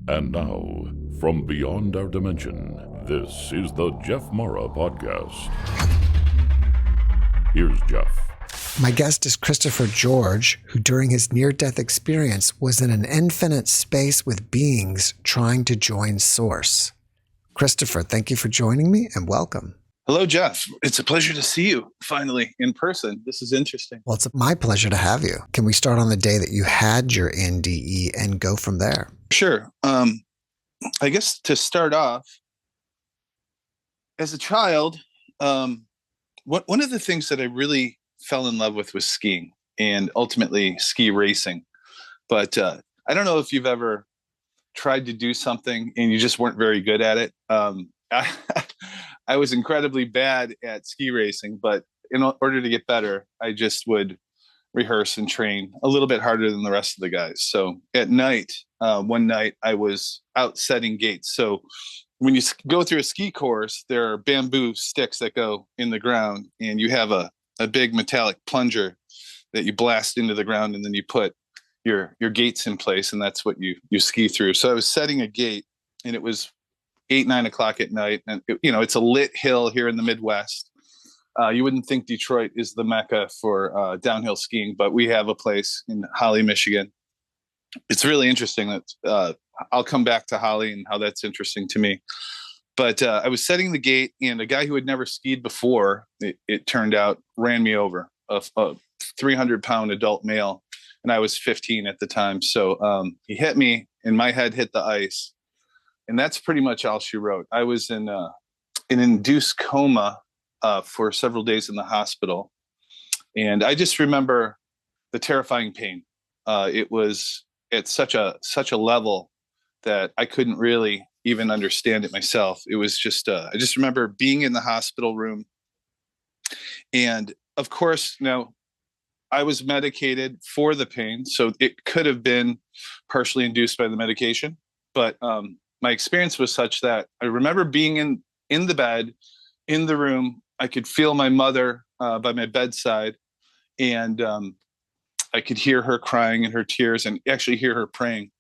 And now, from beyond our dimension, this is the JeffMara podcast. Here's Jeff. My guest is Christopher George, who during his near-death experience was in an infinite space with beings trying to join Source. Christopher, thank you for joining me and welcome. Hello, Jeff. It's a pleasure to see you finally in person. This is interesting. Well, it's my pleasure to have you. Can we start on the day that you had your NDE and go from there? Sure. I guess to start off, as a child, one of the things that I really fell in love with was skiing and ultimately ski racing. But I don't know if you've ever tried to do something and you just weren't very good at it. I was incredibly bad at ski racing, but in order to get better, I just would rehearse and train a little bit harder than the rest of the guys. So at night, one night I was out setting gates. So when you go through a ski course, there are bamboo sticks that go in the ground, and you have a big metallic plunger that you blast into the ground, and then you put your gates in place, and that's what you ski through. So I was setting a gate, and it was 8-9 o'clock at night, and it's a lit hill here in the Midwest. You wouldn't think Detroit is the mecca for downhill skiing, but we have a place in Holly, Michigan. It's really interesting that I'll come back to Holly and how that's interesting to me. But I was setting the gate, and a guy who had never skied before, it turned out, ran me over, a 300-pound adult male, and I was 15 at the time. So he hit me, and my head hit the ice. And that's pretty much all she wrote. I was in an induced coma for several days in the hospital. And I just remember the terrifying pain. It was at such a level that I couldn't really even understand it myself. It was just, I just remember being in the hospital room. And of course, now I was medicated for the pain. So it could have been partially induced by the medication. But my experience was such that I remember being in the bed, in the room. I could feel my mother by my bedside, and I could hear her crying in her tears and actually hear her praying,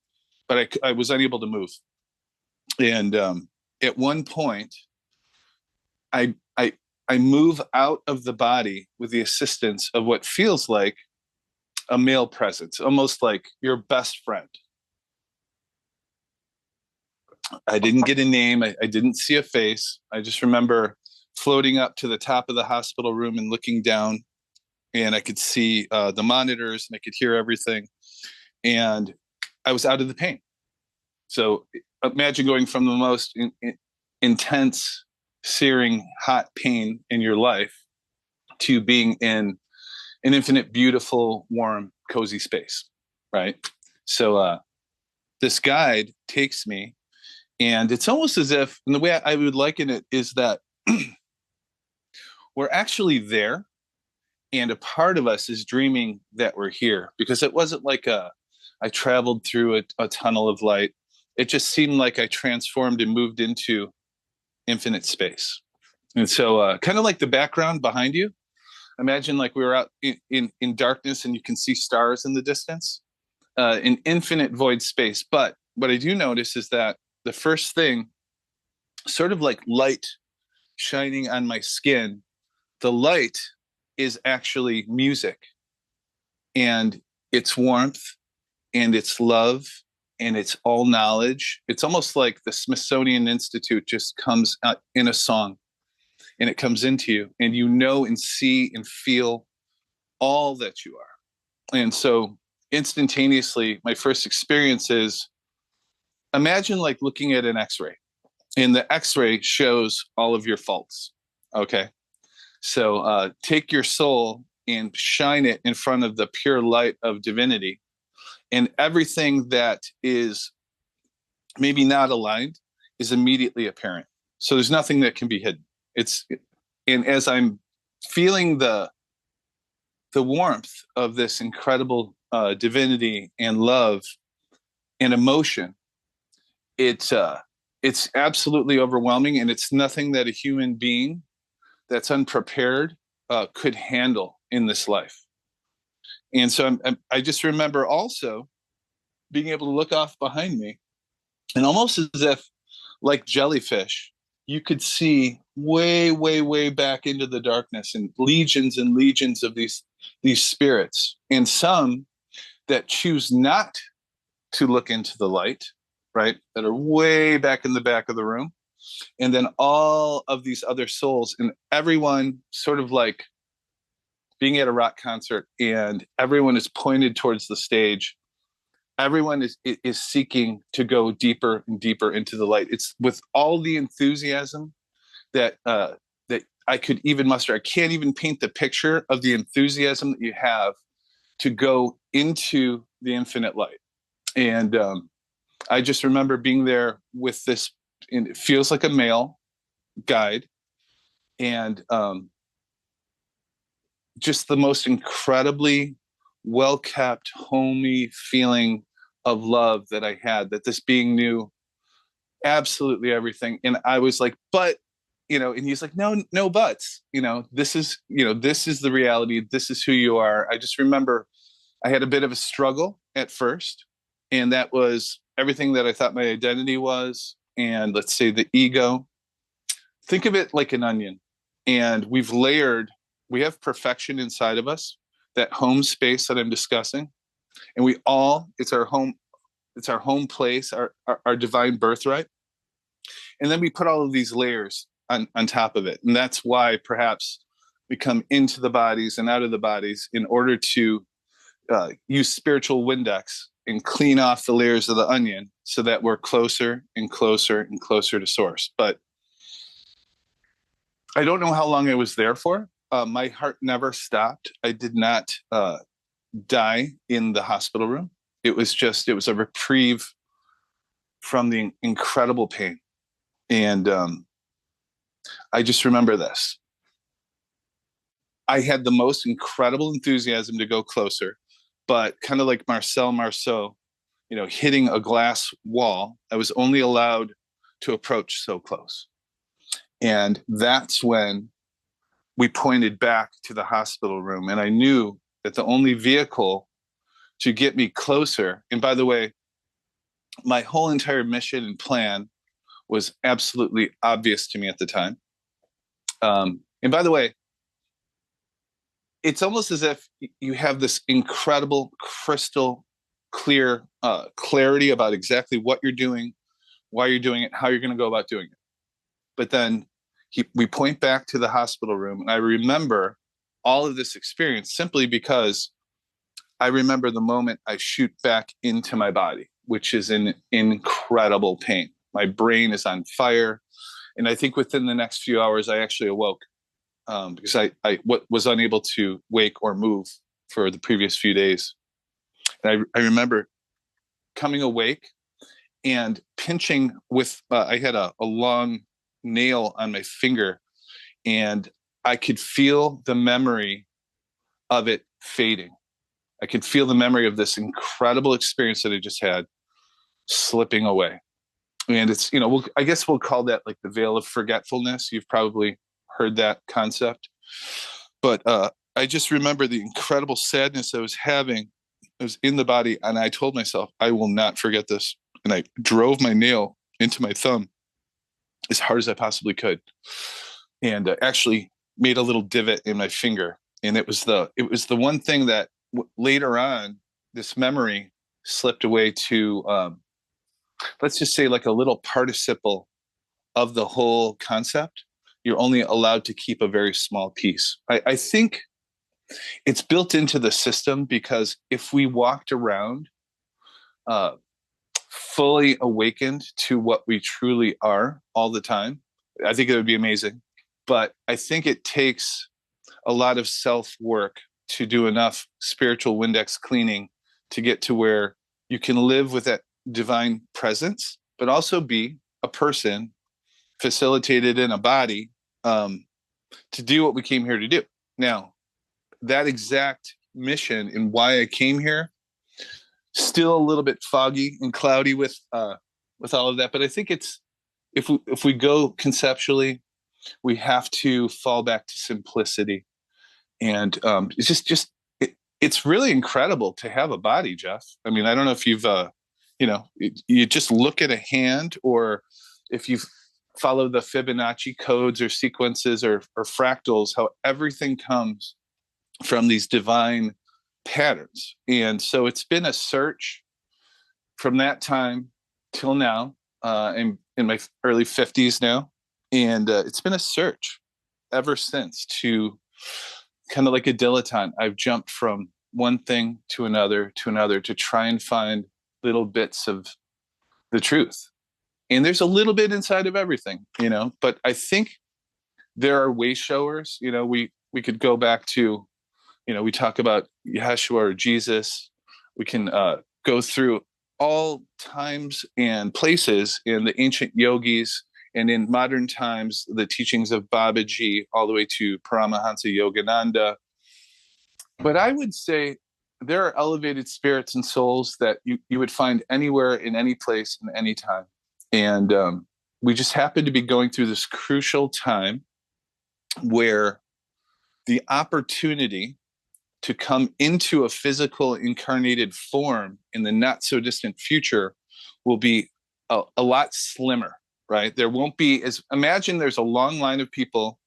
but I was unable to move. And at one point, I move out of the body with the assistance of what feels like a male presence, almost like your best friend. I didn't get a name. I didn't see a face. I just remember floating up to the top of the hospital room and looking down, and I could see the monitors, and I could hear everything. And I was out of the pain. So imagine going from the most intense, searing, hot pain in your life to being in an infinite, beautiful, warm, cozy space, right? So this guide takes me, and it's almost as if, and the way I would liken it is that we're actually there, and a part of us is dreaming that we're here, because it wasn't like I traveled through a tunnel of light. It just seemed like I transformed and moved into infinite space. And so kind of like the background behind you, imagine like we were out in darkness and you can see stars in the distance, an infinite void space. But what I do notice is that the first thing, sort of like light shining on my skin, the light is actually music, and it's warmth, and it's love, and it's all knowledge. It's almost like the Smithsonian Institute just comes out in a song, and it comes into you, and you know and see and feel all that you are. And so instantaneously, my first experience is, imagine like looking at an X-ray, and the X-ray shows all of your faults. Okay. So take your soul and shine it in front of the pure light of divinity, and everything that is maybe not aligned is immediately apparent. So there's nothing that can be hidden. And as I'm feeling the warmth of this incredible divinity and love and emotion, it's absolutely overwhelming, and it's nothing that a human being that's unprepared could handle in this life. And so I just remember also being able to look off behind me And almost as if, like jellyfish, you could see way, way, way back into the darkness, and legions of these spirits, and some that choose not to look into the light, right? That are way back in the back of the room. And then all of these other souls, and everyone sort of like being at a rock concert, and everyone is pointed towards the stage. Everyone is seeking to go deeper and deeper into the light. It's with all the enthusiasm that that I could even muster. I can't even paint the picture of the enthusiasm that you have to go into the infinite light. And I just remember being there with this, and it feels like a male guide, and just the most incredibly well-kept, homey feeling of love that I had, that this being knew absolutely everything. And I was like, but, and he's like, no buts, this is the reality. This is who you are. I just remember I had a bit of a struggle at first, and that was everything that I thought my identity was. And let's say the ego, think of it like an onion, and we have perfection inside of us, that home space that I'm discussing. And it's our home place, our divine birthright. And then we put all of these layers on top of it. And that's why perhaps we come into the bodies and out of the bodies in order to use spiritual Windex and clean off the layers of the onion, so that we're closer and closer and closer to source. But I don't know how long I was there for. My heart never stopped. I did not die in the hospital room. It was a reprieve from the incredible pain. And I just remember this. I had the most incredible enthusiasm to go closer, but kind of like Marcel Marceau, hitting a glass wall, I was only allowed to approach so close. And that's when we pointed back to the hospital room. And I knew that the only vehicle to get me closer, and by the way, my whole entire mission and plan was absolutely obvious to me at the time. And by the way, it's almost as if you have this incredible crystal clear clarity about exactly what you're doing, why you're doing it, how you're going to go about doing it. But then we point back to the hospital room, and I remember all of this experience simply because I remember the moment I shoot back into my body, which is in incredible pain. My brain is on fire. And I think within the next few hours, I actually awoke because I was unable to wake or move for the previous few days. And I remember coming awake and pinching with, I had a long nail on my finger, and I could feel the memory of it fading. I could feel the memory of this incredible experience that I just had slipping away. And it's, I guess we'll call that like the veil of forgetfulness. You've probably heard that concept. But I just remember the incredible sadness I was having. I was in the body, and I told myself, I will not forget this. And I drove my nail into my thumb as hard as I possibly could, and actually made a little divot in my finger. And it was the one thing that later on, this memory slipped away to, let's just say, like a little participle of the whole concept. You're only allowed to keep a very small piece. I think it's built into the system, because if we walked around fully awakened to what we truly are all the time, I think it would be amazing. But I think it takes a lot of self-work to do enough spiritual Windex cleaning to get to where you can live with that divine presence, but also be a person facilitated in a body to do what we came here to do. Now, that exact mission and why I came here, still a little bit foggy and cloudy with all of that. But I think it's, if we go conceptually, we have to fall back to simplicity. And it's just it's really incredible to have a body, Jeff. I mean, I don't know if you've you just look at a hand, or if you follow the Fibonacci codes or sequences or fractals, how everything comes from these divine patterns. And so it's been a search from that time till now. I'm in my early 50s now, and it's been a search ever since, to kind of like a dilettante. I've jumped from one thing to another to try and find little bits of the truth. And there's a little bit inside of everything, but I think there are way showers. We could go back to, we talk about Yeshua or Jesus. We can go through all times and places in the ancient yogis, and in modern times, the teachings of Babaji, all the way to Paramahansa Yogananda. But I would say there are elevated spirits and souls that you would find anywhere, in any place, in any time. And we just happen to be going through this crucial time where the opportunity to come into a physical incarnated form in the not so distant future will be a lot slimmer, right? There won't be imagine there's a long line of people,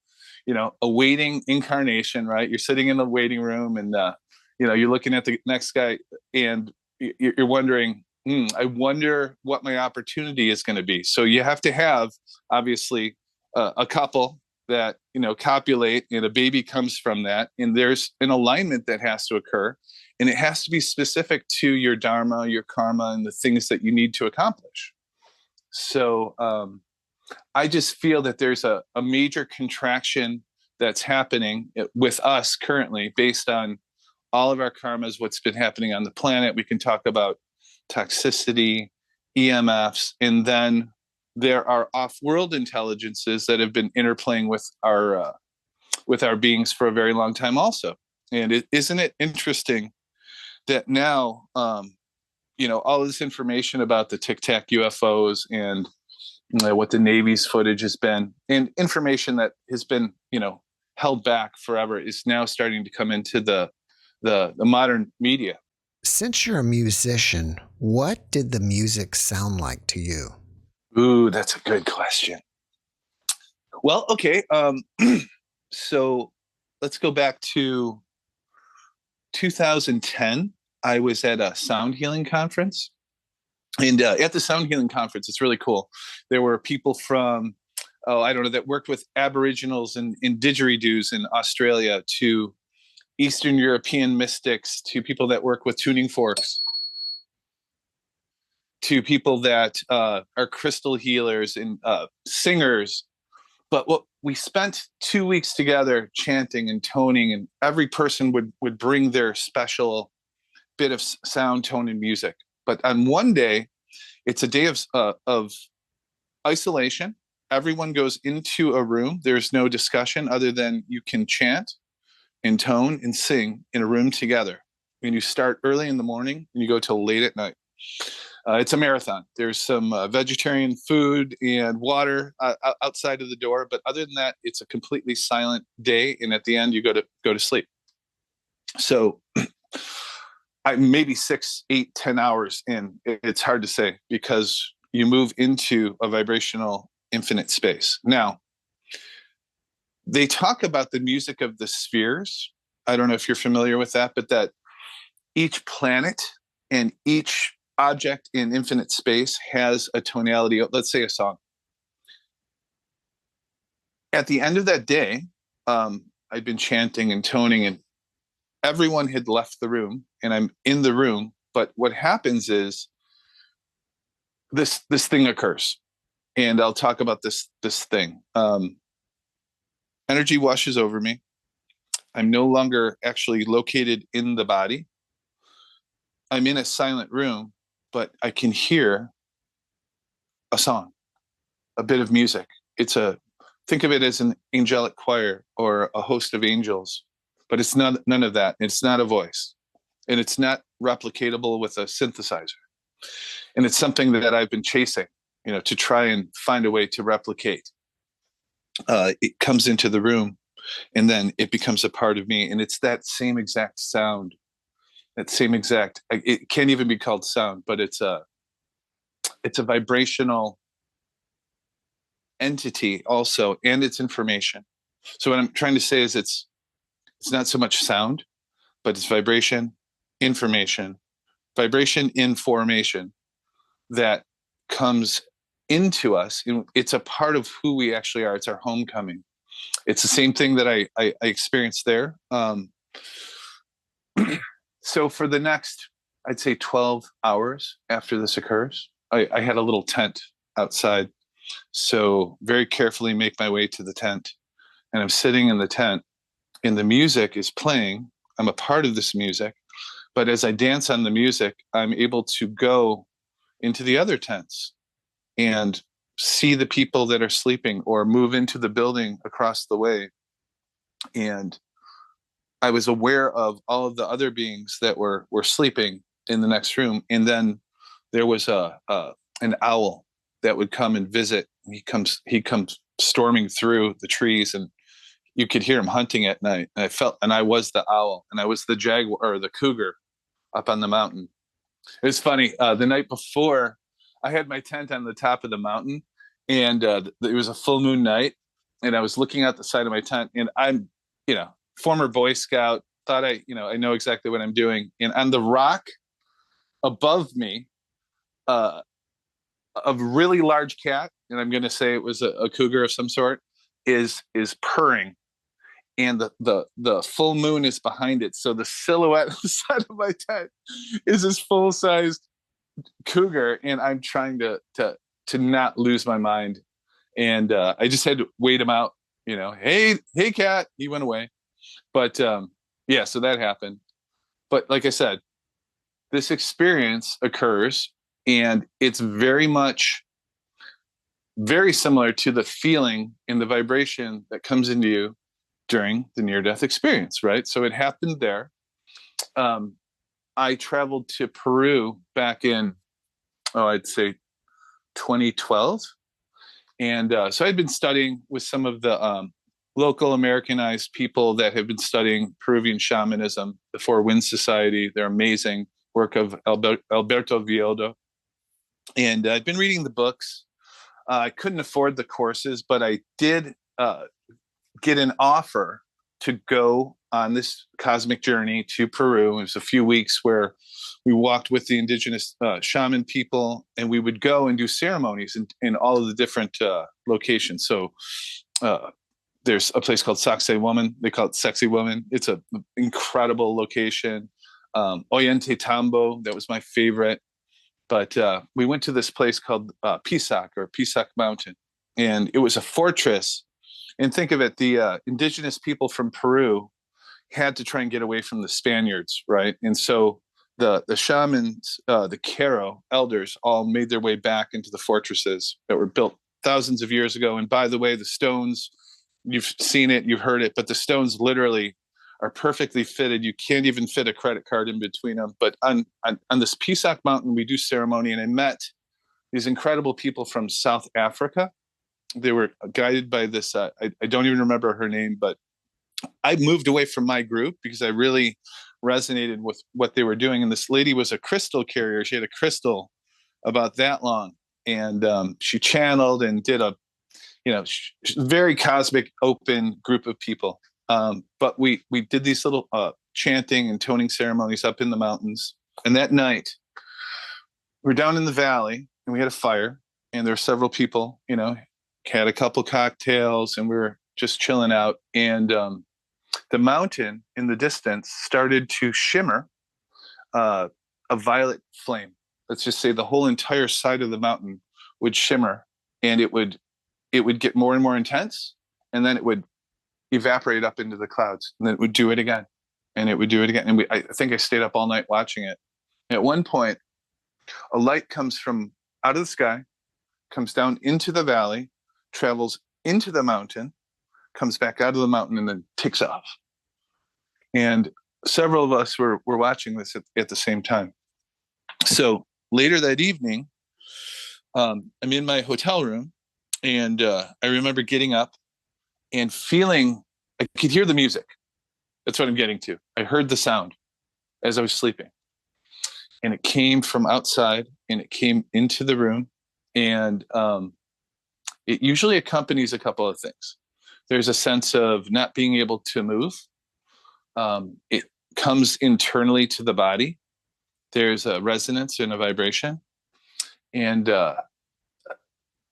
awaiting incarnation, right? You're sitting in the waiting room, and, you're looking at the next guy, and you're wondering, I wonder what my opportunity is going to be. So you have to have, obviously, a couple that, copulate, and a baby comes from that. And there's an alignment that has to occur, and it has to be specific to your dharma, your karma, and the things that you need to accomplish. So I just feel that there's a major contraction that's happening with us currently, based on all of our karmas, what's been happening on the planet. We can talk about toxicity, EMFs, and then there are off-world intelligences that have been interplaying with our beings for a very long time also. And isn't it interesting that now, all this information about the Tic Tac UFOs and what the Navy's footage has been, and information that has been, held back forever, is now starting to come into the modern media. Since you're a musician, what did the music sound like to you? Ooh, that's a good question. Well, okay. So let's go back to 2010. I was at a sound healing conference. And at the sound healing conference, it's really cool. There were people from, that worked with Aboriginals and didgeridoos in Australia, to Eastern European mystics, to people that work with tuning forks, to people that are crystal healers and singers. But we spent 2 weeks together chanting and toning, and every person would bring their special bit of sound, tone, and music. But on one day, it's a day of isolation. Everyone goes into a room. There's no discussion other than you can chant and tone and sing in a room together. And you start early in the morning and you go till late at night. It's a marathon. There's some vegetarian food and water outside of the door, but other than that, it's a completely silent day. And at the end, you go to sleep. So I maybe 6, 8, 10 hours in. It's hard to say, because you move into a vibrational infinite space. Now, they talk about the music of the spheres. I don't know if you're familiar with that, but that each planet and each object in infinite space has a tonality, let's say a song. At the end of that day, I'd been chanting and toning, and everyone had left the room, and I'm in the room. But what happens is this thing occurs, and I'll talk about this thing. Energy washes over me. I'm no longer actually located in the body. I'm in a silent room, but I can hear a song, a bit of music. Think of it as an angelic choir or a host of angels, but it's none of that. It's not a voice, and it's not replicatable with a synthesizer. And it's something that I've been chasing, to try and find a way to replicate. It comes into the room, and then it becomes a part of me. And it's that same exact sound, it can't even be called sound, but it's it's a vibrational entity also, and it's information. So what I'm trying to say is it's not so much sound, but it's vibration, information, vibration information that comes into us. It's a part of who we actually are. It's our homecoming. It's the same thing that I experienced there. So for the next, I'd say 12 hours after this occurs, I had a little tent outside. So very carefully make my way to the tent. And I'm sitting in the tent and the music is playing. I'm a part of this music. But as I dance on the music, I'm able to go into the other tents and see the people that are sleeping or move into the building across the way. And I was aware of all of the other beings that were sleeping in the next room. And then there was an owl that would come and visit. He comes storming through the trees, and you could hear him hunting at night. And I was the owl, and I was the jaguar or the cougar up on the mountain. It was funny. The night before, I had my tent on the top of the mountain, and it was a full moon night, and I was looking out the side of my tent, and I'm, former Boy Scout, thought I know exactly what I'm doing. And on the rock above me, a really large cat, and I'm going to say it was a cougar of some sort, is purring. And the full moon is behind it. So the silhouette on the side of my tent is this full-sized cougar, and I'm trying to not lose my mind. And I just had to wait him out, hey cat, he went away. But so that happened. But like I said, this experience occurs, and it's very similar to the feeling and the vibration that comes into you during the near-death experience, right? So it happened there. I traveled to Peru back in, I'd say 2012. And so I'd been studying with some of the local Americanized people that have been studying Peruvian shamanism, the Four Winds Society, their amazing work of Alberto Villoldo. And I'd been reading the books. I couldn't afford the courses, but I did get an offer to go on this cosmic journey to Peru. It was a few weeks where we walked with the indigenous shaman people, and we would go and do ceremonies in all of the different locations. So there's a place called Saxe Woman. They call it Sexy Woman. It's an incredible location. Oyente Tambo, that was my favorite. But we went to this place called Pisac Mountain, and it was a fortress. And think of it, the indigenous people from Peru had to try and get away from the Spaniards, right? And so the shamans, the Caro elders, all made their way back into the fortresses that were built thousands of years ago. And by the way, the stones, you've seen it, you've heard it, but the stones literally are perfectly fitted. You can't even fit a credit card in between them. But on this Pisac Mountain, we do ceremony, and I met these incredible people from South Africa. They were guided by this, I don't even remember her name, but I moved away from my group because I really resonated with what they were doing. And this lady was a crystal carrier. She had a crystal about that long, and she channeled and did a, very cosmic, open group of people. But we did these little chanting and toning ceremonies up in the mountains. And that night, we were down in the valley, and we had a fire, and there were several people, had a couple cocktails, and we were just chilling out. And the mountain in the distance started to shimmer a violet flame. Let's just say the whole entire side of the mountain would shimmer, and it would get more and more intense, and then it would evaporate up into the clouds, and then it would do it again, and it would do it again. And I think I stayed up all night watching it. And at one point, a light comes from out of the sky, comes down into the valley, travels into the mountain, comes back out of the mountain, and then takes off. And several of us were watching this at the same time. So later that evening, I'm in my hotel room, and I remember getting up and feeling, I could hear the music. That's what I'm getting to. I heard the sound as I was sleeping, and it came from outside, and it came into the room, and it usually accompanies a couple of things. There's a sense of not being able to move. It comes internally to the body. There's a resonance and a vibration, and an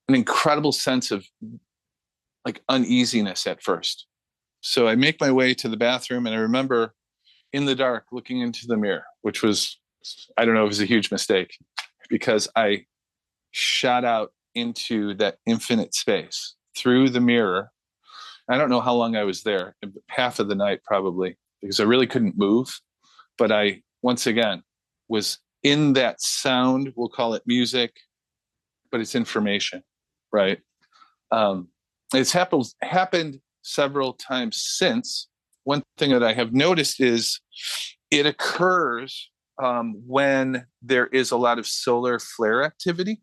incredible sense of like uneasiness at first. So I make my way to the bathroom, and I remember in the dark looking into the mirror, which was, I don't know, it was a huge mistake, because I shot out into that infinite space through the mirror. I don't know how long I was there, half of the night probably, because I really couldn't move. But I, once again, was in that sound, we'll call it music, but it's information, right? It's happened several times since. One thing that I have noticed is it occurs when there is a lot of solar flare activity.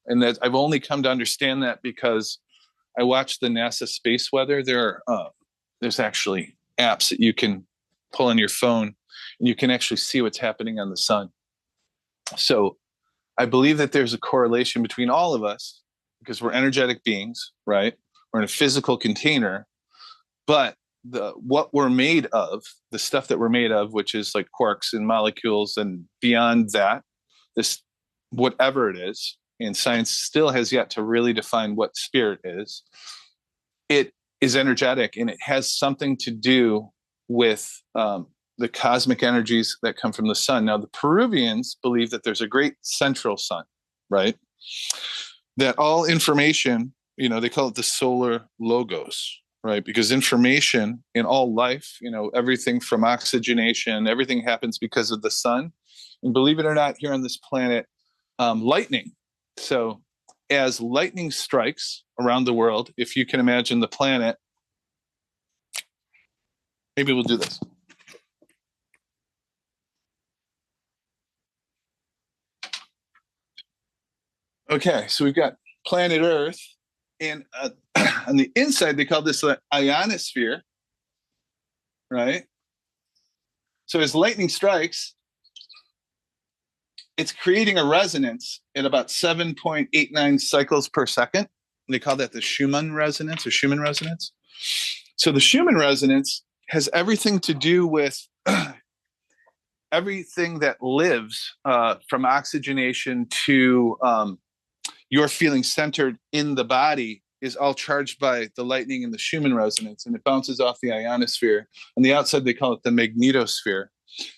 And that I've only come to understand that because I watched the NASA space weather. There's actually apps that you can pull on your phone, and you can actually see what's happening on the sun. So I believe that there's a correlation between all of us, because we're energetic beings, right? We're in a physical container, but what we're made of, the stuff that we're made of, which is like quarks and molecules, and beyond that, this whatever it is, and science still has yet to really define what spirit is. It is energetic, and it has something to do with the cosmic energies that come from the sun. Now, the Peruvians believe that there's a great central sun, right? That all information, they call it the solar logos, right? Because information in all life, everything from oxygenation, everything happens because of the sun. And believe it or not, here on this planet, lightning. So as lightning strikes around the world, if you can imagine the planet, maybe we'll do this. Okay, so we've got planet Earth, and on the inside, they call this the ionosphere, right? So as lightning strikes, it's creating a resonance at about 7.89 cycles per second. They call that the Schumann resonance or Schumann resonance. So the Schumann resonance has everything to do with everything that lives, from oxygenation to your feeling centered in the body, is all charged by the lightning and the Schumann resonance, and it bounces off the ionosphere. On the outside, they call it the magnetosphere.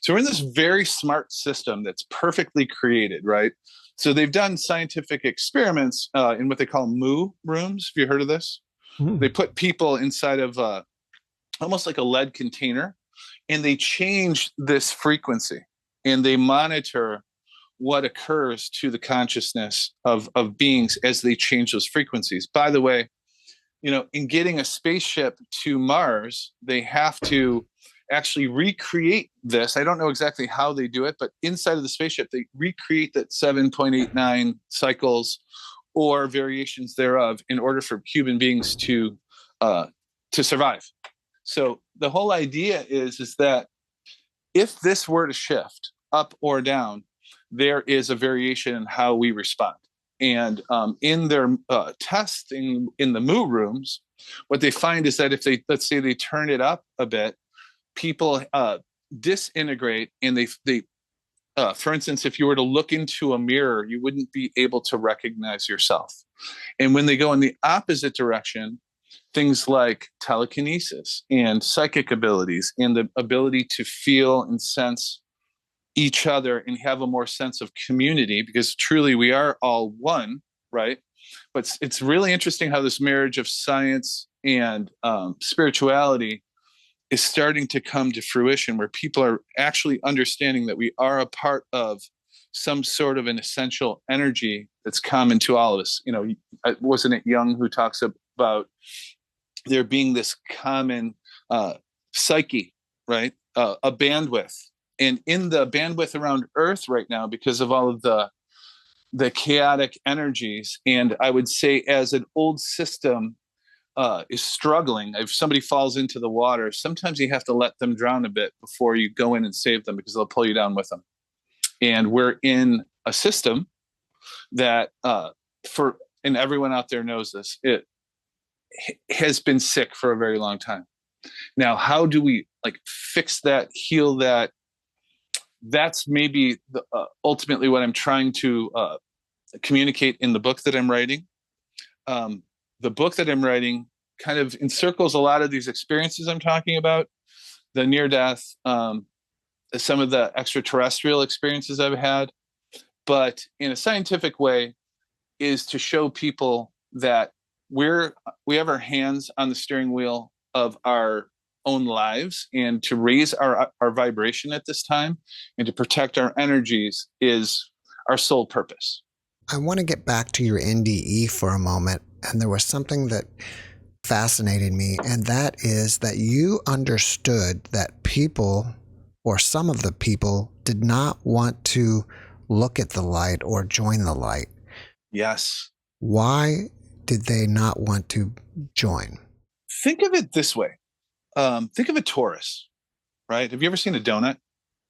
So we're in this very smart system that's perfectly created, right? So they've done scientific experiments in what they call Mu rooms. Have you heard of this? Mm. They put people inside of almost like a lead container, and they change this frequency, and they monitor what occurs to the consciousness of beings as they change those frequencies. By the way, in getting a spaceship to Mars, they have to actually recreate this. I don't know exactly how they do it, but inside of the spaceship, they recreate that 7.89 cycles or variations thereof in order for human beings to survive. So the whole idea is that if this were to shift up or down, there is a variation in how we respond. And in their testing in the Mu rooms, what they find is that if they, let's say they turn it up a bit, people disintegrate, and they for instance, if you were to look into a mirror, you wouldn't be able to recognize yourself. And when they go in the opposite direction, things like telekinesis and psychic abilities and the ability to feel and sense each other and have a more sense of community, because truly we are all one, right? But it's really interesting how this marriage of science and spirituality is starting to come to fruition, where people are actually understanding that we are a part of some sort of an essential energy that's common to all of us. Wasn't it Jung who talks about there being this common psyche, right? A bandwidth. And in the bandwidth around Earth right now, because of all of the chaotic energies, and I would say as an old system is struggling, if somebody falls into the water, sometimes you have to let them drown a bit before you go in and save them, because they'll pull you down with them. And we're in a system that and everyone out there knows this, it has been sick for a very long time. Now, how do we like fix that, heal that? That's maybe ultimately what I'm trying to communicate in the book that I'm writing. The book that I'm writing kind of encircles a lot of these experiences I'm talking about, the near death, some of the extraterrestrial experiences I've had, but in a scientific way, is to show people that we have our hands on the steering wheel of our own lives, and to raise our vibration at this time and to protect our energies is our sole purpose. I want to get back to your NDE for a moment. And there was something that fascinated me, and that is that you understood that people, or some of the people, did not want to look at the light or join the light. Yes. Why did they not want to join? Think of it this way. Think of a torus, right? Have you ever seen a donut?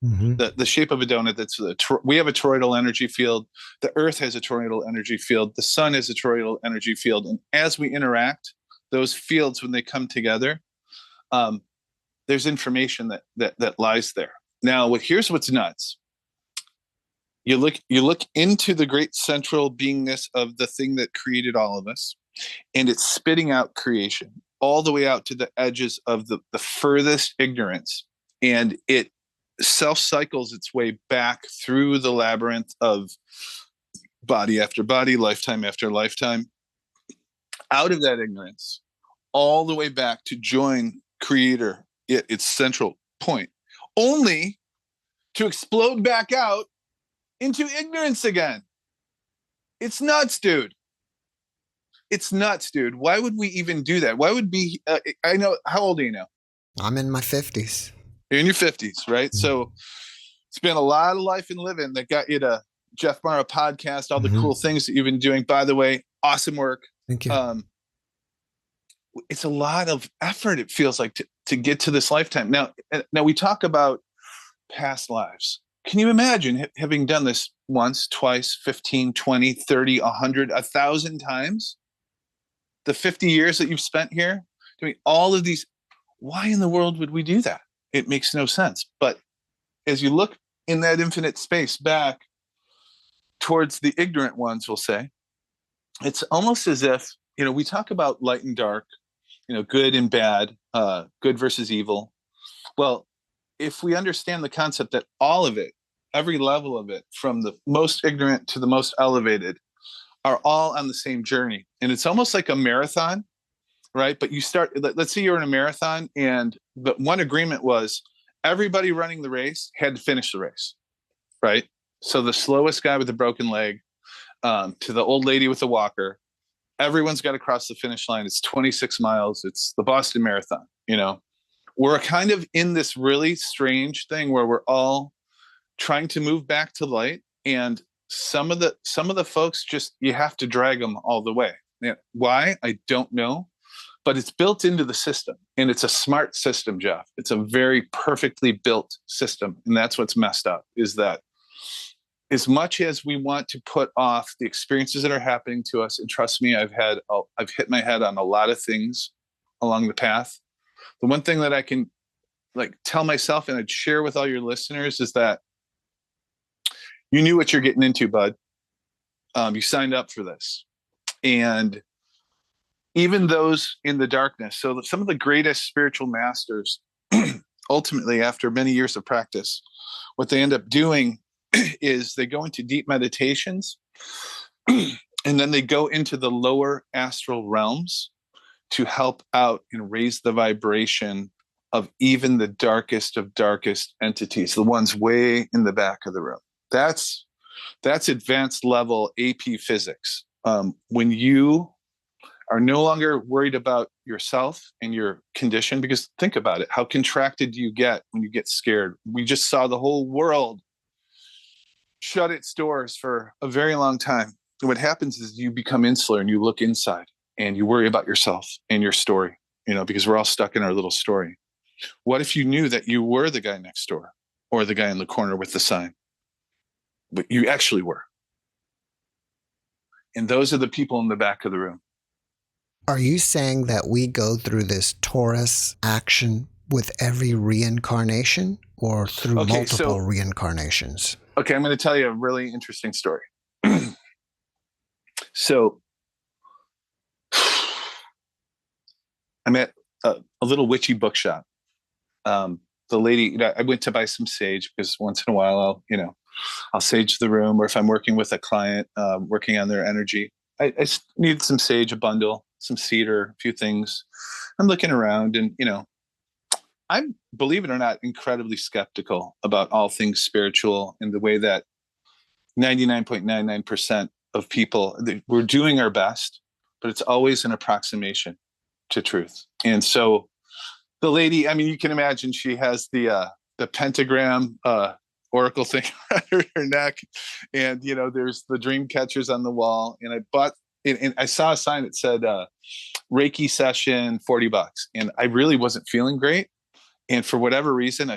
Mm-hmm. The shape of a donut. We have a toroidal energy field. The Earth has a toroidal energy field. The Sun has a toroidal energy field. And as we interact, those fields, when they come together, there's information that lies there. Now, here's what's nuts. You look into the great central beingness of the thing that created all of us, and it's spitting out creation all the way out to the edges of the furthest ignorance. And it self-cycles its way back through the labyrinth of body after body, lifetime after lifetime, out of that ignorance, all the way back to join Creator at its central point, only to explode back out into ignorance again. It's nuts, dude. It's nuts, dude. Why would we even do that? Why would be? I know. How old are you now? I'm in my 50s. You're in your 50s, right? Mm-hmm. So it's been a lot of life and living that got you to JeffMara podcast, all the cool things that you've been doing. By the way, awesome work. Thank you. It's a lot of effort, it feels like, to get to this lifetime. Now we talk about past lives. Can you imagine having done this once, twice, 15, 20, 30, 100, 1,000 times? The 50 years that you've spent here doing all of these, why in the world would we do that? It makes no sense. But as you look in that infinite space back towards the ignorant ones, we'll say, it's almost as if, we talk about light and dark, good and bad, good versus evil. Well, if we understand the concept that all of it, every level of it, from the most ignorant to the most elevated, are all on the same journey. And it's almost like a marathon, right? But you start, let's say you're in a marathon, and the one agreement was everybody running the race had to finish the race, right? So the slowest guy with a broken leg to the old lady with the walker, everyone's got to cross the finish line. It's 26 miles. It's the Boston Marathon, We're kind of in this really strange thing where we're all trying to move back to light, and some of the folks, just, you have to drag them all the way. Why? I don't know, but it's built into the system, and it's a smart system, Jeff. It's a very perfectly built system, and that's what's messed up, is that as much as we want to put off the experiences that are happening to us, and trust me, I've hit my head on a lot of things along the path. The one thing that I can tell myself, and I'd share with all your listeners, is that you knew what you're getting into, bud. You signed up for this. And even those in the darkness, so some of the greatest spiritual masters, ultimately, after many years of practice, what they end up doing is they go into deep meditations, and then they go into the lower astral realms to help out and raise the vibration of even the darkest of darkest entities, the ones way in the back of the room. That's advanced level AP physics. When you are no longer worried about yourself and your condition, because think about it, how contracted do you get when you get scared? We just saw the whole world shut its doors for a very long time. And what happens is you become insular, and you look inside, and you worry about yourself and your story, because we're all stuck in our little story. What if you knew that you were the guy next door, or the guy in the corner with the sign? But you actually were. And those are the people in the back of the room. Are you saying that we go through this Taurus action with every reincarnation or through multiple reincarnations? Okay, I'm going to tell you a really interesting story. So I'm at a little witchy bookshop. The lady, I went to buy some sage because once in a while I'll sage the room, or if I'm working with a client, working on their energy, I need some sage, a bundle, some cedar, a few things. I'm looking around and, I'm, believe it or not, incredibly skeptical about all things spiritual, in the way that 99.99% of people, we're doing our best, but it's always an approximation to truth. And so the lady, I mean, you can imagine she has the pentagram oracle thing around her neck, and there's the dream catchers on the wall. And I bought, and I saw a sign that said Reiki session $40, and I really wasn't feeling great. And for whatever reason,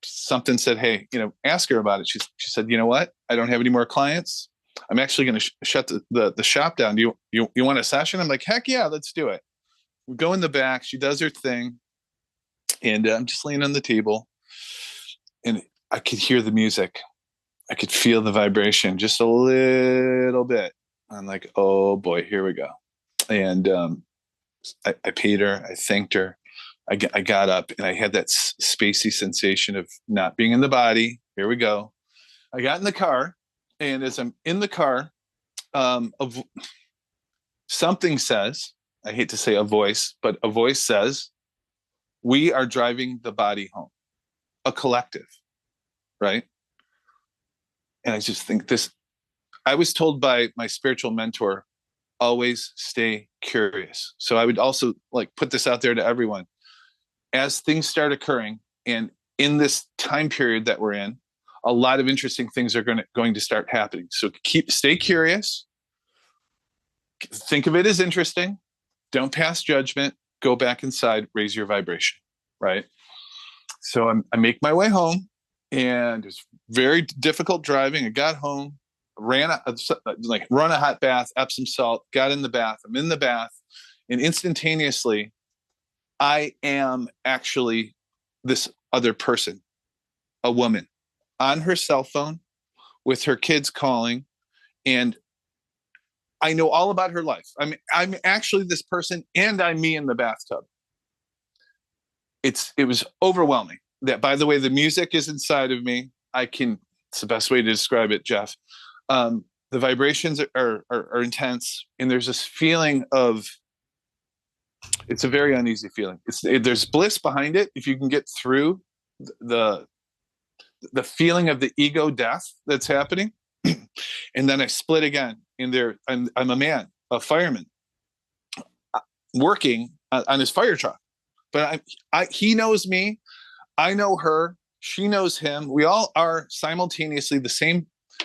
something said, hey, ask her about it. She said, you know what? I don't have any more clients. I'm actually going to shut the shop down. Do you want a session? I'm like, heck yeah, let's do it. We go in the back. She does her thing. And I'm just laying on the table, and I could hear the music. I could feel the vibration just a little bit. I'm like, oh boy, here we go. And I paid her. I thanked her. I got up, and I had that spacey sensation of not being in the body. Here we go. I got in the car, and as I'm in the car, something says, I hate to say a voice, but a voice says, we are driving the body home, a collective, right? And I just think I was told by my spiritual mentor, always stay curious. So I would also put this out there to everyone. As things start occurring, and in this time period that we're in, a lot of interesting things are going to start happening. So stay curious. Think of it as interesting. Don't pass judgment. Go back inside, raise your vibration, right? So I make my way home, and it's very difficult driving. I got home, run a hot bath, Epsom salt, got in the bath. I'm in the bath, and instantaneously, I am actually this other person, a woman, on her cell phone with her kids calling, and I know all about her life. I'm actually this person, and I'm me in the bathtub. It was overwhelming. That, by the way, the music is inside of me. It's the best way to describe it, Jeff. The vibrations are intense, and there's this feeling of, it's a very uneasy feeling. There's bliss behind it if you can get through the feeling of the ego death that's happening. And then I split again. I'm a man, a fireman, working on his fire truck. But he knows me, I know her, she knows him. We all are simultaneously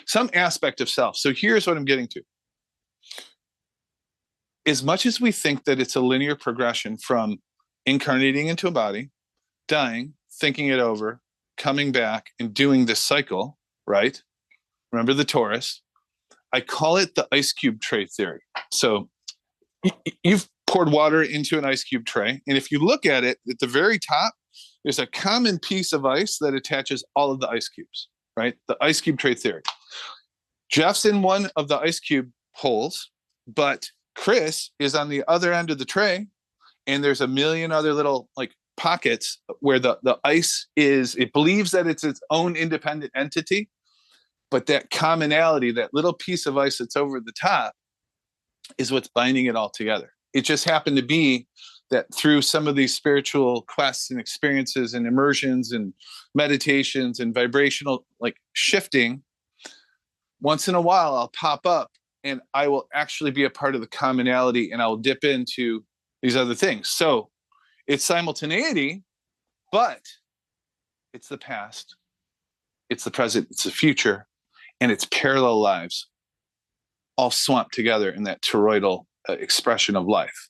some aspect of self. So here's what I'm getting to. As much as we think that it's a linear progression from incarnating into a body, dying, thinking it over, coming back, and doing this cycle, right? Remember the Taurus? I call it the ice cube tray theory. So you've poured water into an ice cube tray, and if you look at it, at the very top, there's a common piece of ice that attaches all of the ice cubes, right? The ice cube tray theory. Jeff's in one of the ice cube holes, but Chris is on the other end of the tray, and there's a million other little pockets where the ice is, it believes that it's its own independent entity, but that commonality, that little piece of ice that's over the top, is what's binding it all together. It just happened to be that through some of these spiritual quests and experiences and immersions and meditations and vibrational shifting, once in a while I'll pop up and I will actually be a part of the commonality, and I'll dip into these other things. So it's simultaneity, but it's the past, it's the present, it's the future, and it's parallel lives all swamped together in that toroidal expression of life.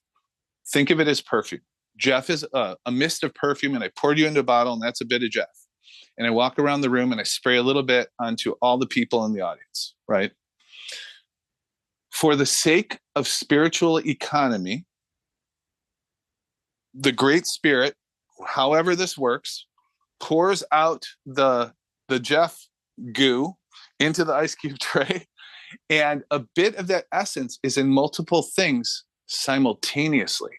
Think of it as perfume. Jeff is a mist of perfume, and I poured you into a bottle, and that's a bit of Jeff. And I walk around the room and I spray a little bit onto all the people in the audience, right? for the sake of spiritual economy, the Great Spirit, however this works, pours out the Jeff goo into the ice cube tray, and a bit of that essence is in multiple things simultaneously.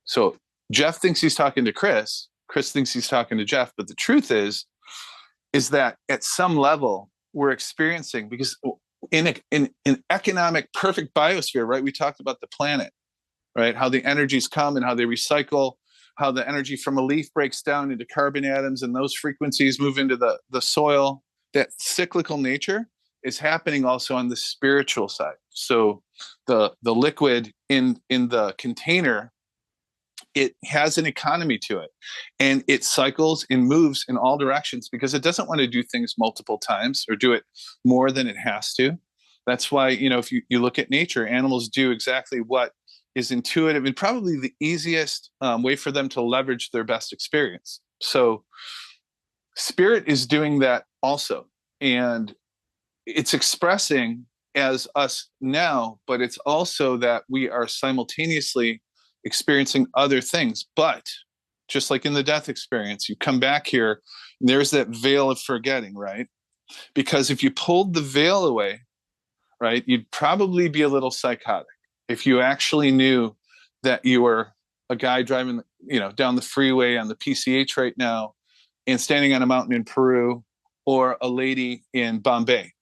So Jeff thinks he's talking to Chris. Chris thinks he's talking to Jeff. But the truth is that at some level we're experiencing, because in economic perfect biosphere, right? We talked about the planet, right? How the energies come and how they recycle, how the energy from a leaf breaks down into carbon atoms, and those frequencies move into the soil. That cyclical nature is happening also on the spiritual side. So the liquid in the container, it has an economy to it, and it cycles and moves in all directions because it doesn't want to do things multiple times or do it more than it has to. That's why, if you look at nature, animals do exactly what is intuitive and probably the easiest way for them to leverage their best experience. So spirit is doing that also, and it's expressing as us now, but it's also that we are simultaneously experiencing other things. But just like in the death experience, you come back here, and there's that veil of forgetting, right? Because if you pulled the veil away, right, you'd probably be a little psychotic if you actually knew that you were a guy driving, down the freeway on the PCH right now and standing on a mountain in Peru, or a lady in Bombay.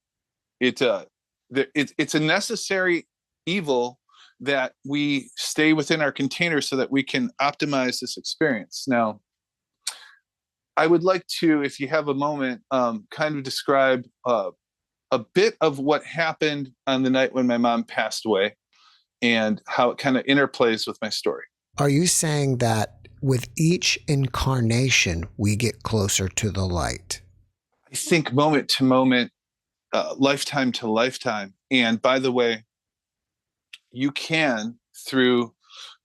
It's a necessary evil that we stay within our container so that we can optimize this experience. Now, I would like to, if you have a moment, kind of describe a bit of what happened on the night when my mom passed away and how it kind of interplays with my story. Are you saying that with each incarnation, we get closer to the light? I think moment to moment, lifetime to lifetime. And by the way, you can, through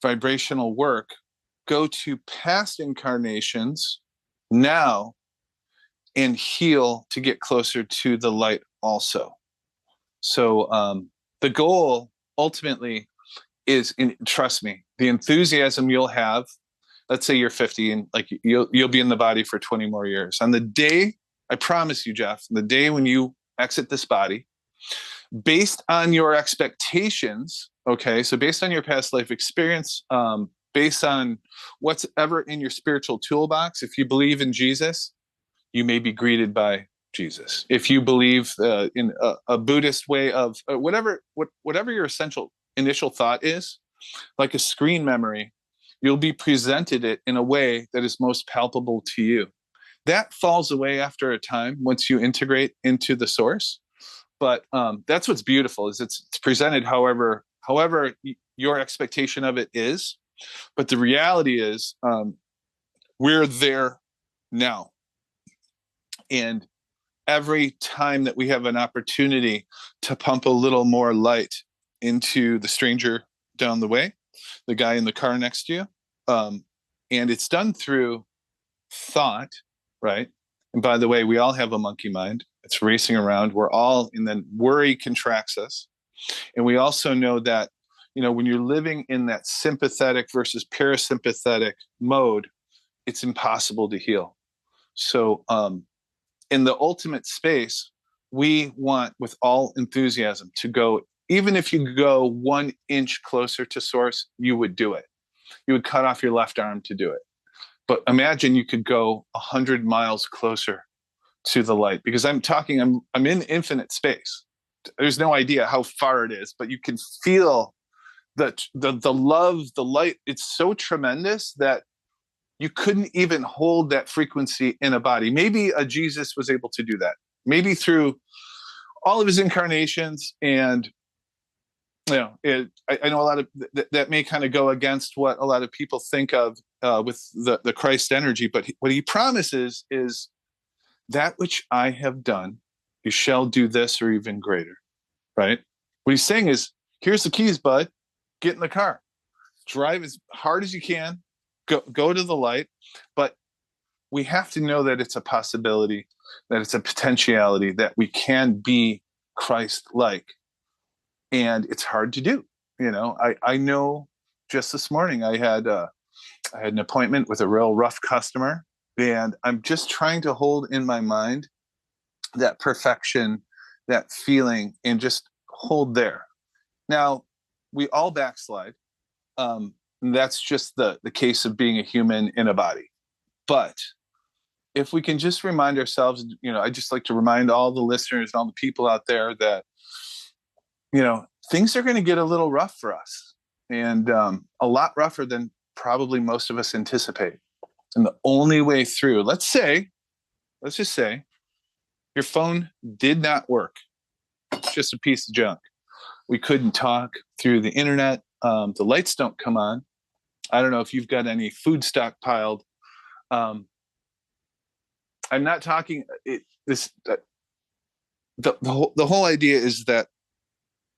vibrational work, go to past incarnations now and heal to get closer to the light also. So the goal ultimately is, trust me, the enthusiasm you'll have. Let's say you're 50 and you'll be in the body for 20 more years. On the day, I promise you, Jeff, the day when you exit this body, based on your expectations, okay, so based on your past life experience, based on what's ever in your spiritual toolbox, if you believe in Jesus, you may be greeted by Jesus. If you believe in a Buddhist way of whatever your essential initial thought is, like a screen memory, you'll be presented it in a way that is most palpable to you. That falls away after a time once you integrate into the source. But that's what's beautiful, is it's presented however your expectation of it is. But the reality is we're there now. And every time that we have an opportunity to pump a little more light into the stranger down the way, the guy in the car next to you, and it's done through thought, right? And by the way, we all have a monkey mind. It's racing around. We're all, and then worry contracts us. And we also know that, when you're living in that sympathetic versus parasympathetic mode, it's impossible to heal. So in the ultimate space, we want with all enthusiasm to go, even if you go 1 inch closer to source, you would do it. You would cut off your left arm to do it. But imagine you could go 100 miles closer to the light, because I'm in infinite space. There's no idea how far it is, but you can feel the love, the light. It's so tremendous that you couldn't even hold that frequency in a body. Maybe a Jesus was able to do that, maybe through all of his incarnations. And I know a lot of that may kind of go against what a lot of people think of with the Christ energy, but what he promises is, that which I have done, you shall do this or even greater, right? What he's saying is, here's the keys, bud. Get in the car, drive as hard as you can, go to the light. But we have to know that it's a possibility, that it's a potentiality, that we can be Christ-like. and it's hard to do. I know just this morning I had an appointment with a real rough customer, and I'm just trying to hold in my mind that perfection, that feeling, and just hold there. Now, we all backslide. That's just the case of being a human in a body. But if we can just remind ourselves, I just like to remind all the listeners and all the people out there that, things are going to get a little rough for us, and a lot rougher than probably most of us anticipate. And the only way through, let's just say your phone did not work. It's just a piece of junk. We couldn't talk through the internet. The lights don't come on. I don't know if you've got any food stockpiled. I'm not talking the whole idea is that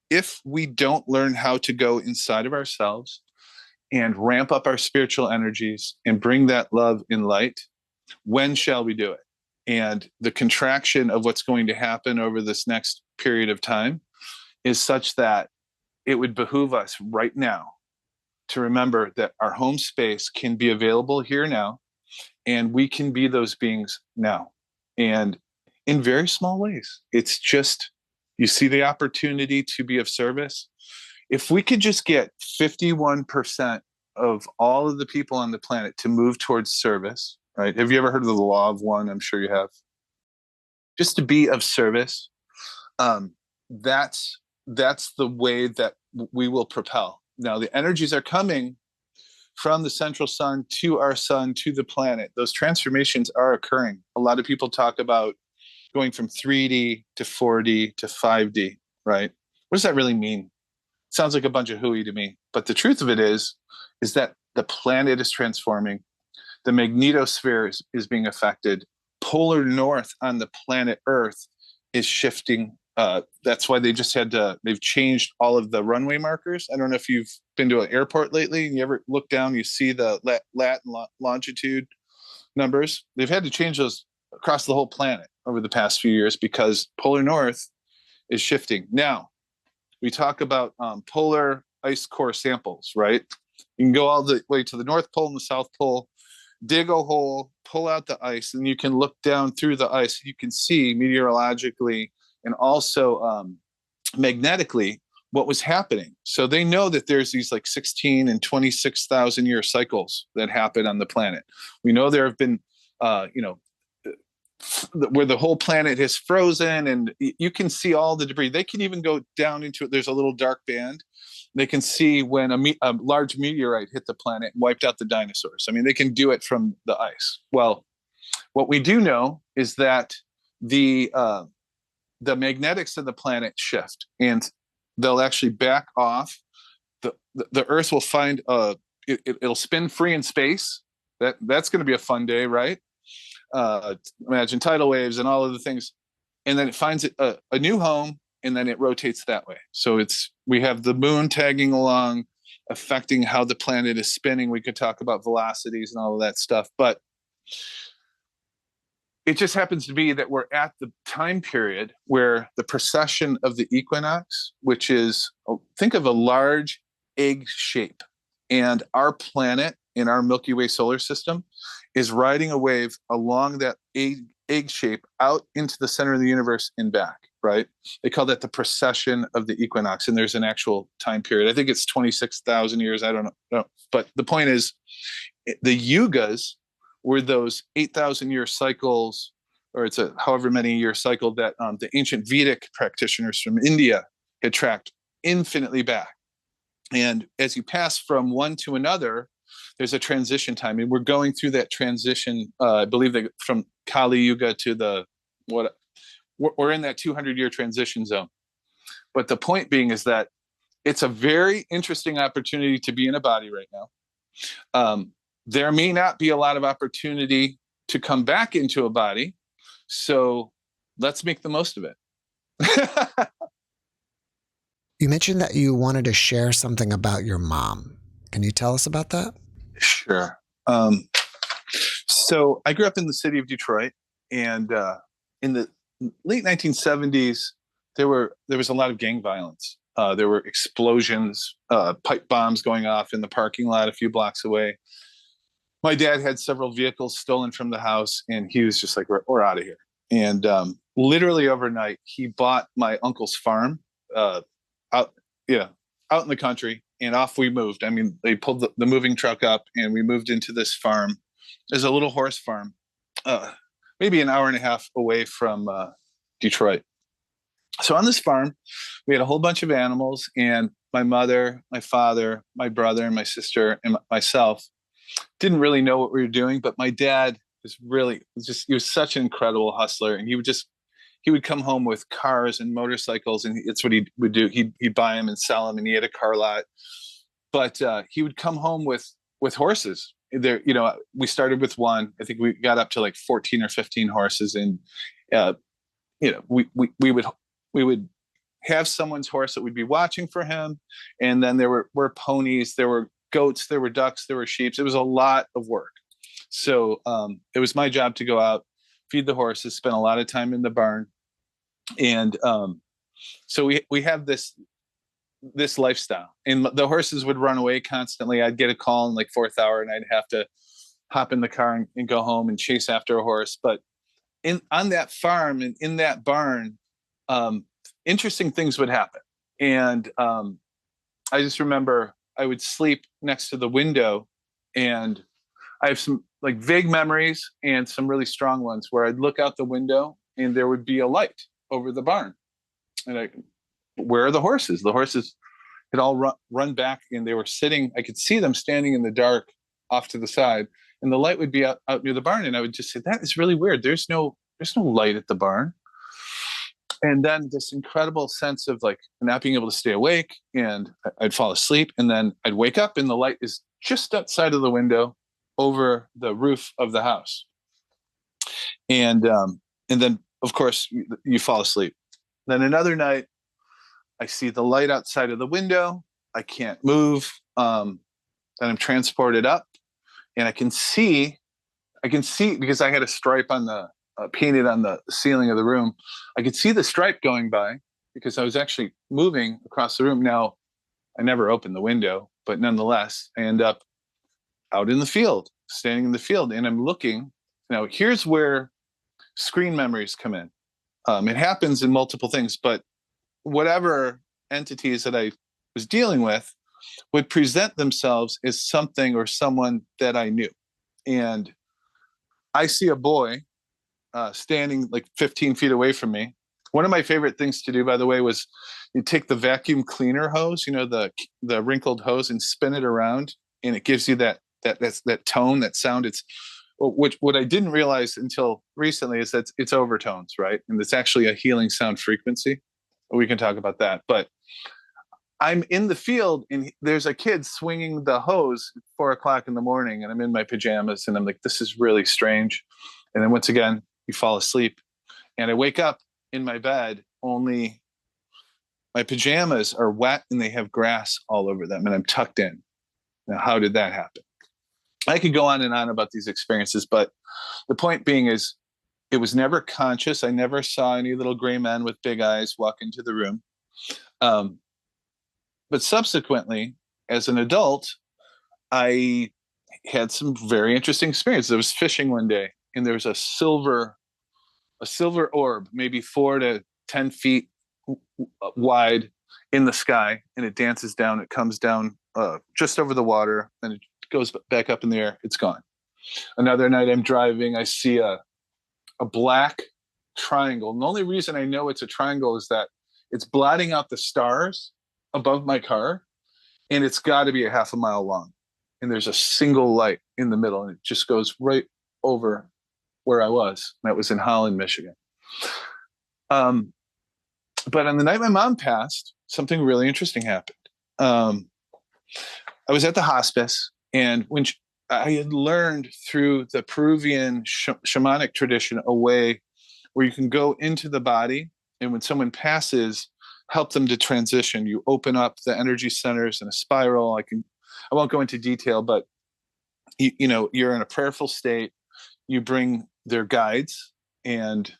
if we don't learn how to go inside of ourselves and ramp up our spiritual energies and bring that love and light, when shall we do it? And the contraction of what's going to happen over this next period of time is such that it would behoove us right now to remember that our home space can be available here now, and we can be those beings now, and in very small ways. It's just, you see the opportunity to be of service. If we could just get 51% of all of the people on the planet to move towards service, right? Have you ever heard of the law of one? I'm sure you have. Just to be of service, that's the way that we will propel. Now, the energies are coming from the central sun to our sun to the planet. Those transformations are occurring. A lot of people talk about going from 3D to 4D to 5D, right? What does that really mean? Sounds like a bunch of hooey to me. But the truth of it is that the planet is transforming. The magnetosphere is being affected. Polar north on the planet Earth is shifting. That's why they've changed all of the runway markers. I don't know if you've been to an airport lately and you ever look down, you see the lat and longitude numbers. They've had to change those across the whole planet over the past few years because polar north is shifting. Now, we talk about polar ice core samples, right? You can go all the way to the North Pole and the South Pole, dig a hole, pull out the ice, and you can look down through the ice. You can see meteorologically and also magnetically what was happening. So they know that there's these like 16 and 26,000 year cycles that happen on the planet. We know there have been, where the whole planet has frozen, and you can see all the debris. They can even go down into it. There's a little dark band. They can see when a large meteorite hit the planet and wiped out the dinosaurs. I mean, they can do it from the ice. Well, what we do know is that the magnetics of the planet shift, and they'll actually back off. The Earth will find it'll spin free in space. That's going to be a fun day, right? Imagine tidal waves and all of the things, and then it finds a new home, and then it rotates that way. So we have the moon tagging along, affecting how the planet is spinning. We could talk about velocities and all of that stuff, but it just happens to be that we're at the time period where the precession of the equinox, which is, think of a large egg shape, and our planet in our Milky Way solar system is riding a wave along that egg shape out into the center of the universe and back, right? They call that the precession of the equinox, and there's an actual time period. I think it's 26,000 years. I don't know. But the point is, the yugas were those 8,000 year cycles, or it's a however many year cycle that the ancient Vedic practitioners from India had tracked infinitely back. And as you pass from one to another, there's a transition time, and we're going through that transition. I believe that from Kali Yuga to we're in that 200-year transition zone. But the point being is that it's a very interesting opportunity to be in a body right now. There may not be a lot of opportunity to come back into a body, so let's make the most of it. You mentioned that you wanted to share something about your mom. Can you tell us about that? Sure. So I grew up in the city of Detroit, and in the late 1970s, there was a lot of gang violence. There were explosions, pipe bombs going off in the parking lot a few blocks away. My dad had several vehicles stolen from the house, and he was just like, we're out of here. And literally overnight, he bought my uncle's farm out in the country, and off we moved. I mean, they pulled the moving truck up, and we moved into this farm. There's a little horse farm, maybe an hour and a half away from Detroit. So on this farm, we had a whole bunch of animals, and my mother, my father, my brother, and my sister, and myself didn't really know what we were doing. But my dad he was such an incredible hustler, and he would come home with cars and motorcycles, and it's what he would do. He'd buy them and sell them, and he had a car lot. But he would come home with horses. There, we started with one. I think we got up to like 14 or 15 horses, and we would have someone's horse that we'd be watching for him, and then there were ponies, there were goats, there were ducks, there were sheep. It was a lot of work. So it was my job to go out, feed the horses, spend a lot of time in the barn, and so we have this lifestyle. And the horses would run away constantly. I'd get a call in like fourth hour, and I'd have to hop in the car and go home and chase after a horse. But on that farm and in that barn, interesting things would happen. And I just remember I would sleep next to the window, and I have some like vague memories and some really strong ones where I'd look out the window and there would be a light over the barn. And where are the horses? The horses had all run back, and they were sitting. I could see them standing in the dark off to the side, and the light would be out near the barn. And I would just say, that is really weird. There's no light at the barn. And then this incredible sense of like not being able to stay awake, and I'd fall asleep, and then I'd wake up, and the light is just outside of the window over the roof of the house. And then of course you fall asleep. Then another night, I see the light outside of the window. I can't move. Then I'm transported up, and I can see because I had a stripe on the painted on the ceiling of the room. I could see the stripe going by because I was actually moving across the room. Now, I never opened the window, but nonetheless, I end up out in the field, standing in the field, and I'm looking. Now, here's where screen memories come in. It happens in multiple things, but whatever entities that I was dealing with would present themselves as something or someone that I knew. And I see a boy standing like 15 feet away from me. One of my favorite things to do, by the way, was you take the vacuum cleaner hose, the wrinkled hose, and spin it around, and it gives you that tone, that sound. It's what I didn't realize until recently is that it's overtones, right? And it's actually a healing sound frequency. We can talk about that. But I'm in the field, and there's a kid swinging the hose at 4:00 in the morning, and I'm in my pajamas, and I'm like, this is really strange. And then once again, you fall asleep, and I wake up in my bed, only my pajamas are wet and they have grass all over them, and I'm tucked in. Now, how did that happen? I could go on and on about these experiences, but the point being is it was never conscious. I never saw any little gray men with big eyes walk into the room. But subsequently, as an adult, I had some very interesting experiences. I was fishing one day, and there was a silver orb, maybe 4 to 10 feet wide in the sky, and it dances down. It comes down just over the water, and it goes back up in the air. It's gone. Another night I'm driving, I see a black triangle. And the only reason I know it's a triangle is that it's blotting out the stars above my car, and it's got to be a half a mile long. And there's a single light in the middle, and it just goes right over where I was. That was in Holland, Michigan. But on the night my mom passed, something really interesting happened. I was at the hospice, and when I had learned through the Peruvian shamanic tradition a way where you can go into the body, and when someone passes, help them to transition. You open up the energy centers in a spiral. I won't go into detail, but you're in a prayerful state. You bring their guides and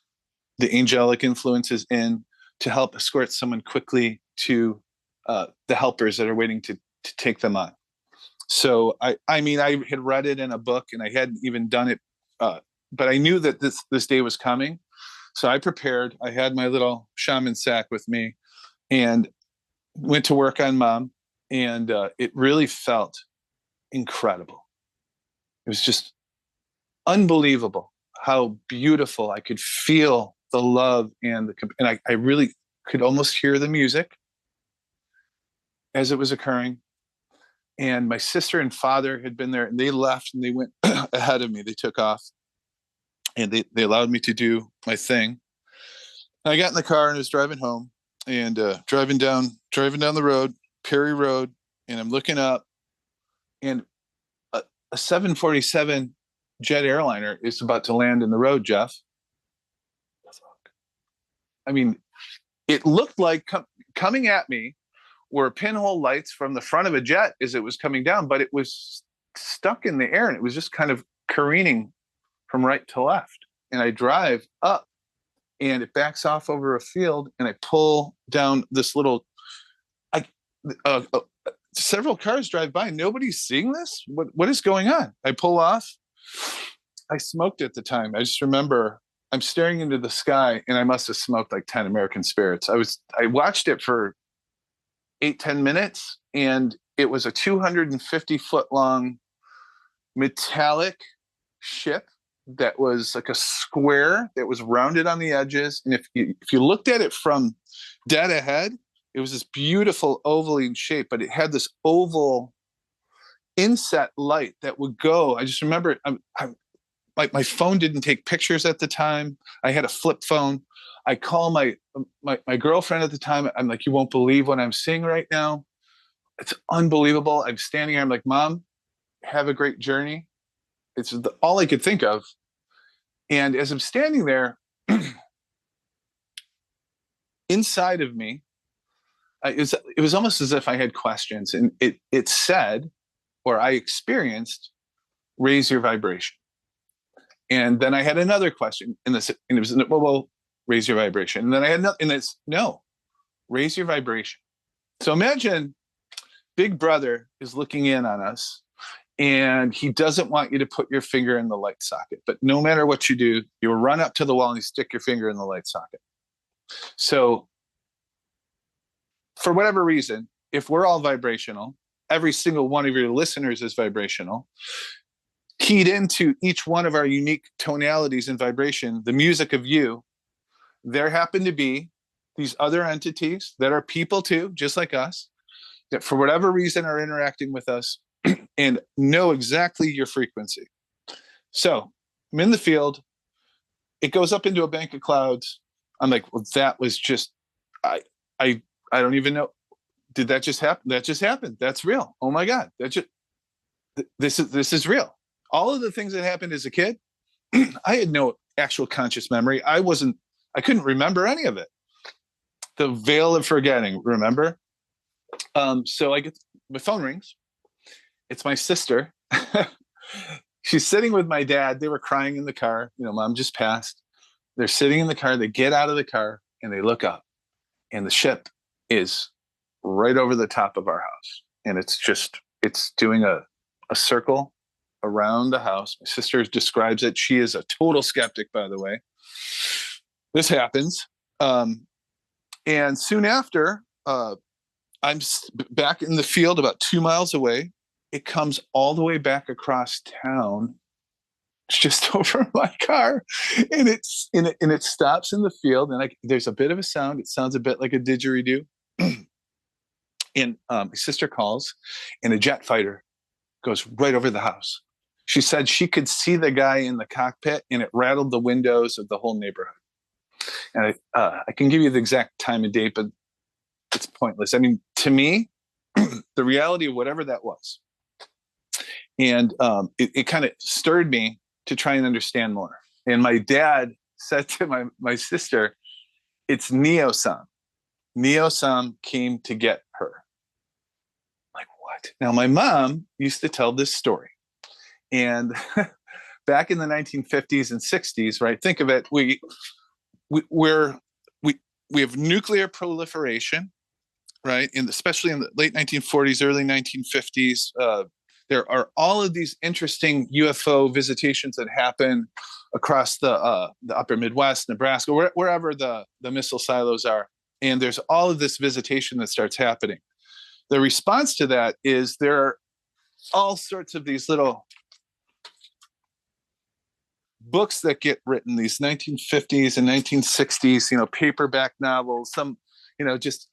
the angelic influences in to help escort someone quickly to the helpers that are waiting to take them on. So I mean, I had read it in a book, and I hadn't even done it, but I knew that this day was coming. So I prepared. I had my little shaman sack with me, and went to work on Mom, and it really felt incredible. It was just unbelievable how beautiful. I could feel the love and I really could almost hear the music as it was occurring. And my sister and father had been there, and they left and they went ahead of me. They took off, and they allowed me to do my thing. And I got in the car and was driving home, and driving down the road, Perry Road, and I'm looking up, and a 747 jet airliner is about to land in the road, Jeff. I mean, it looked like coming at me were pinhole lights from the front of a jet as it was coming down, but it was stuck in the air, and it was just kind of careening from right to left. And I drive up, and it backs off over a field, and I pull down this little, several cars drive by. Nobody's seeing this. What is going on? I pull off. I smoked at the time. I just remember I'm staring into the sky, and I must have smoked like 10 American Spirits. I watched it for 8-10 minutes, and it was a 250-foot long metallic ship that was like a square that was rounded on the edges. And if you looked at it from dead ahead, it was this beautiful ovaline shape, but it had this oval inset light that would go. I just remember my phone didn't take pictures at the time. I had a flip phone. I call my girlfriend at the time. I'm like, you won't believe what I'm seeing right now. It's unbelievable. I'm standing here. I'm like, Mom, have a great journey. It's all I could think of. And as I'm standing there, inside of me, it was almost as if I had questions, and it said, or I experienced, raise your vibration. And then I had another question, and it was, well, raise your vibration. And then I had another, and it's, no, raise your vibration. So imagine Big Brother is looking in on us, and he doesn't want you to put your finger in the light socket. But no matter what you do, you run up to the wall and you stick your finger in the light socket. So for whatever reason, if we're all vibrational, every single one of your listeners is vibrational, keyed into each one of our unique tonalities and vibration, the music of you, there happen to be these other entities that are people too, just like us, that for whatever reason are interacting with us and know exactly your frequency. So I'm in the field. It goes up into a bank of clouds. I'm like, well, that was just, I don't even know. Did that just happen? That just happened. That's real. Oh my God. This is real. All of the things that happened as a kid, I had no actual conscious memory. I couldn't remember any of it. The veil of forgetting, remember? So my phone rings. It's my sister. She's sitting with my dad. They were crying in the car. Mom just passed. They're sitting in the car. They get out of the car and they look up, and the ship is right over the top of our house. And it's doing a circle around the house. My sister describes it. She is a total skeptic, by the way. This happens. And soon after, I'm back in the field about 2 miles away. It comes all the way back across town. It's just over my car, and it stops in the field, and there's a bit of a sound. It sounds a bit like a didgeridoo. And my sister calls, and a jet fighter goes right over the house. She said she could see the guy in the cockpit, and it rattled the windows of the whole neighborhood. And I can give you the exact time and date, but it's pointless. I mean, to me, the reality of whatever that was, and it kind of stirred me to try and understand more. And my dad said to my sister, it's Neosam. Neosam came to get her. Like, what? Now, my mom used to tell this story. And back in the 1950s and 60s, right? Think of it. We have nuclear proliferation. right? And especially in the late 1940s, early 1950s, there are all of these interesting UFO visitations that happen across the upper Midwest, Nebraska, wherever the missile silos are. And there's all of this visitation that starts happening. The response to that is there are all sorts of these little books that get written, these 1950s and 1960s, paperback novels, some, just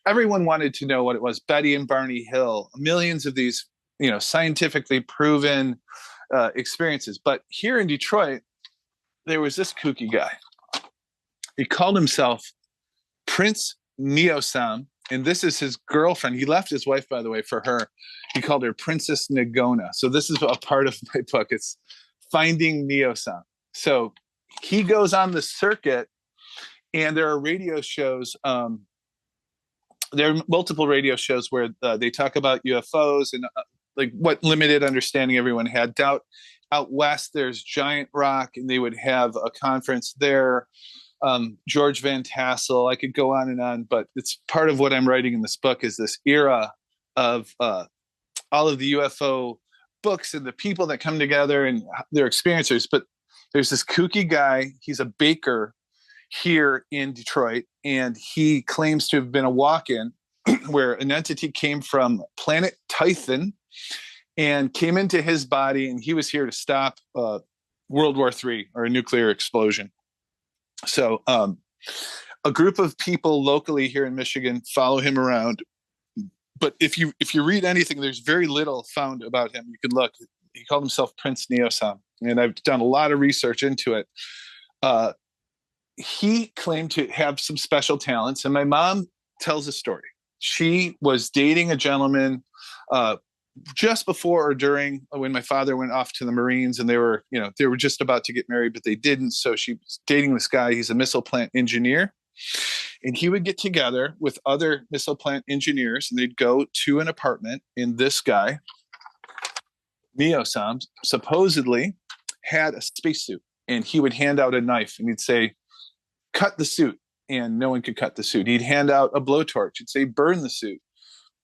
everyone wanted to know what it was. Betty and Barney Hill, millions of these, scientifically proven experiences. But here in Detroit, there was this kooky guy. He called himself Prince Neosam, and this is his girlfriend. He left his wife, by the way, for her. He called her Princess Nagona. So this is a part of my book. It's Finding Neosam. So he goes on the circuit, and there are radio shows. There are multiple radio shows where they talk about UFOs and like what limited understanding everyone had. Out west, there's Giant Rock, and they would have a conference there. George Van Tassel, I could go on, but it's part of what I'm writing in this book is this era of all of the UFO books and the people that come together and their experiencers. But there's this kooky guy. He's a baker here in Detroit, and he claims to have been a walk-in where an entity came from planet Tython and came into his body, and he was here to stop World War III or a nuclear explosion. So a group of people locally here in Michigan follow him around. But if you read anything, there's very little found about him. You can look. He called himself Prince Neosam, and I've done a lot of research into it. He claimed to have some special talents, and my mom tells a story. She was dating a gentleman just before or during when my father went off to the Marines, and they were just about to get married, but they didn't. So she was dating this guy. He's a missile plant engineer, and he would get together with other missile plant engineers, and they'd go to an apartment. And this guy, Neosam, supposedly had a spacesuit, and he would hand out a knife, and he'd say, "Cut the suit," and no one could cut the suit. He'd hand out a blowtorch. He'd say, "Burn the suit."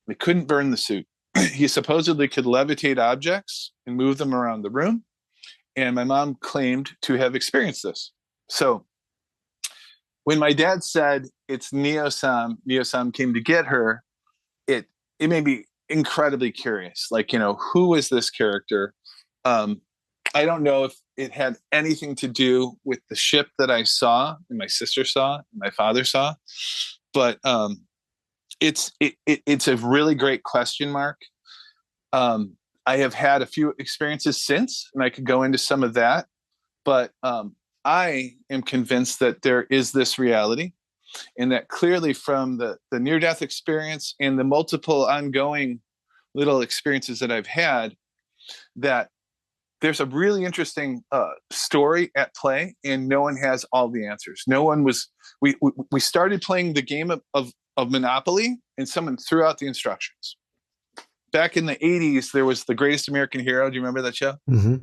They couldn't burn the suit. He supposedly could levitate objects and move them around the room. And my mom claimed to have experienced this. So when my dad said it's Neosam came to get her, it made me incredibly curious. Like, who is this character? I don't know if it had anything to do with the ship that I saw and my sister saw and my father saw, but it's a really great question mark. I have had a few experiences since, and I could go into some of that, but I am convinced that there is this reality, and that clearly from the near-death experience and the multiple ongoing little experiences that I've had, that there's a really interesting story at play, and no one has all the answers. No one was. We started playing the game of Monopoly, and someone threw out the instructions. Back in the 80s, there was The Greatest American Hero. Do you remember that show? Mm-hmm.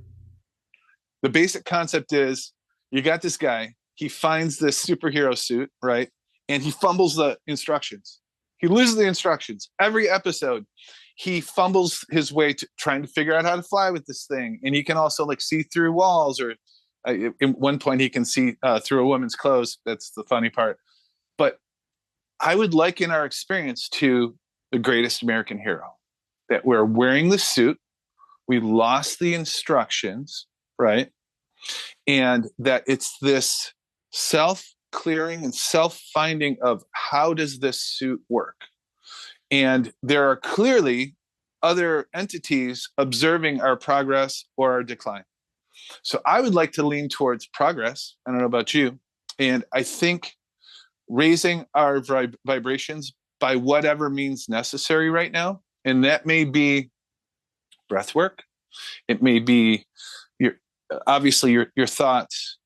The basic concept is you got this guy. He finds this superhero suit, right? And he fumbles the instructions. He loses the instructions. Every episode, he fumbles his way to trying to figure out how to fly with this thing. And he can also see through walls, or at one point he can see through a woman's clothes. That's the funny part. But I would liken our experience to The Greatest American Hero, that we're wearing the suit. We lost the instructions, right? And that it's this self-clearing and self-finding of how does this suit work? And there are clearly other entities observing our progress or our decline. So I would like to lean towards progress. I don't know about you. And I think raising our vibrations by whatever means necessary right now, and that may be breath work. It may be your thoughts.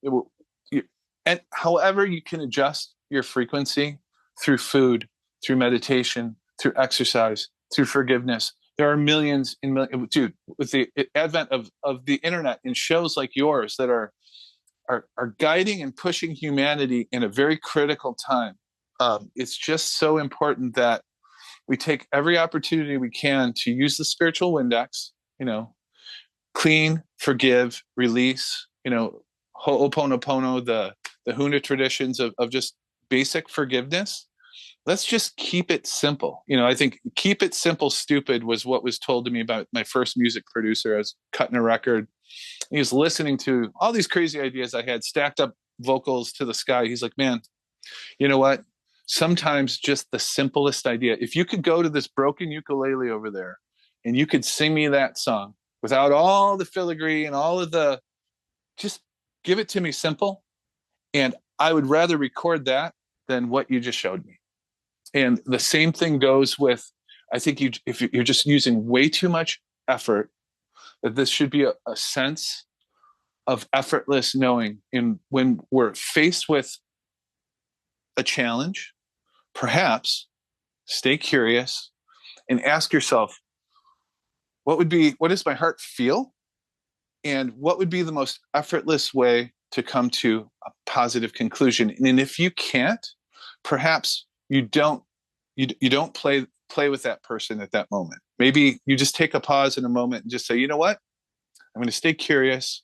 And however you can adjust your frequency through food, through meditation, through exercise, through forgiveness. There are millions and millions, dude, with the advent of the internet and shows like yours that are guiding and pushing humanity in a very critical time. It's just so important that we take every opportunity we can to use the spiritual Windex, clean, forgive, release, Ho'oponopono, the Huna traditions of just basic forgiveness. Let's just keep it simple. I think keep it simple, stupid was what was told to me about my first music producer. I was cutting a record. He was listening to all these crazy ideas I had, stacked up vocals to the sky. He's like, man, you know what? Sometimes just the simplest idea. If you could go to this broken ukulele over there and you could sing me that song without all the filigree and all of just give it to me simple. And I would rather record that than what you just showed me. And the same thing goes with, I think if you're just using way too much effort, that this should be a sense of effortless knowing. And when we're faced with a challenge, perhaps stay curious and ask yourself, what does my heart feel? And what would be the most effortless way to come to a positive conclusion? And if you can't, perhaps you don't play with that person at that moment. Maybe you just take a pause in a moment and just say, you know what? I'm going to stay curious.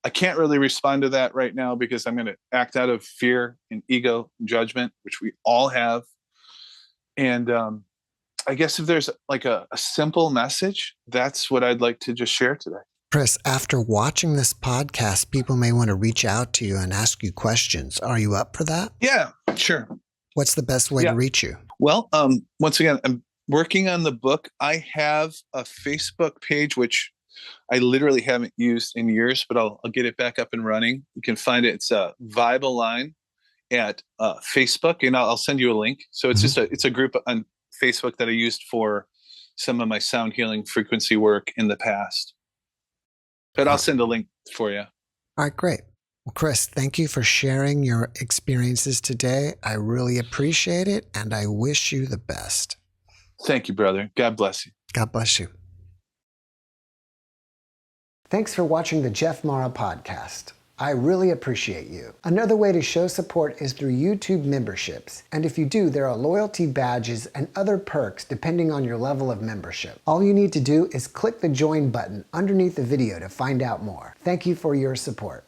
I can't really respond to that right now because I'm going to act out of fear and ego and judgment, which we all have. And I guess if there's like a simple message, that's what I'd like to just share today. Chris, after watching this podcast, people may want to reach out to you and ask you questions. Are you up for that? Yeah, sure. What's the best way to reach you? Well, once again, I'm working on the book. I have a Facebook page, which I literally haven't used in years, but I'll get it back up and running. You can find it. It's a Vibe Align at Facebook, and I'll send you a link. So it's just it's a group on Facebook that I used for some of my sound healing frequency work in the past. But I'll send a link for you. All right, great. Well, Chris, thank you for sharing your experiences today. I really appreciate it, and I wish you the best. Thank you, brother. God bless you. God bless you. Thanks for watching the JeffMara podcast. I really appreciate you. Another way to show support is through YouTube memberships. And if you do, there are loyalty badges and other perks depending on your level of membership. All you need to do is click the join button underneath the video to find out more. Thank you for your support.